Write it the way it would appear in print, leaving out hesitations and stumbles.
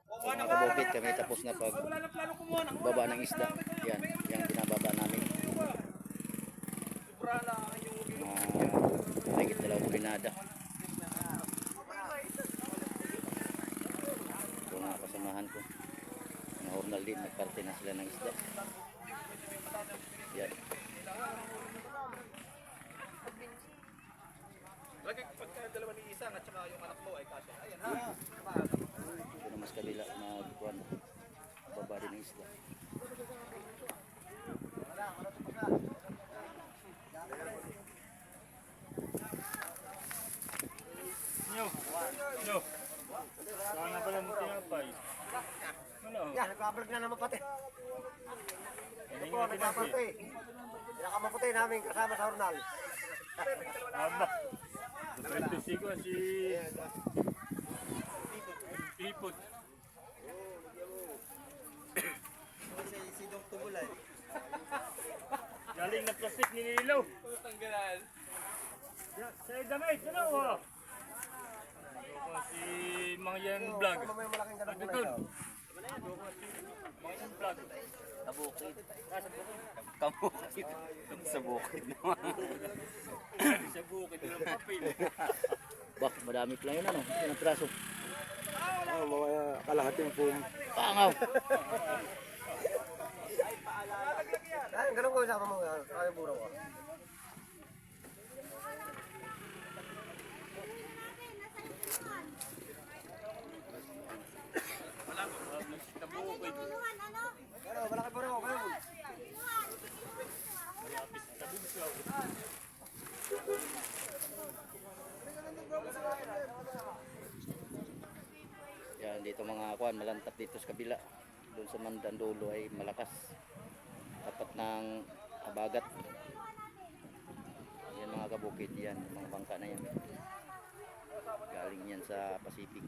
So mga kabukid, kami tapos na pag baba ng isda. Yan, yung binababa namin. Mahigit 2 pinada. Ito mga kasamahan ko. Mga hornal din, nagparte na sila ng isda. Yan. Lagi pagka dalawa ni Isang at saka yung anak mo ay kasya. Ayan ha. Ito na mas kabila, magkuhan. Baba din ng isda. Nyo. Nyo. Sana pala mo tinapay. Ano? Yan, nagpapalag na naman pati. Hindi Ito po, nagpapalag eh. Pinakamaputi namin kasama sa Hornal. Aba. Ito si ko si Pipot. Si Dong Tubulay. Galing na plastic ni Nilaw. Tanggalan. Sa damit, ano ho? Si Mang Yan Vlog. Ano may malaking ganang Ito kulay doon. daw? Mang Yan Vlog. Kabukid. Kabukid. Sa bukid naman. Sa bukid ng papel. Bak, madami pa lang yun ano. Ilang piraso. Mga kalahating pum. Pangaw. Ay, ganun ko sama mo. Ay, buraw ko. Sa bukid. Pero, malaki buraw ko. Kayo. Sa bugsaw. Yan, dito mga kuan, malantap dito sa kabila. Doon sa Mandandulo ay malakas. Tapat ng habagat. Yan mga kabukid yan, mga bangka na yan. Galing yan sa Pacific.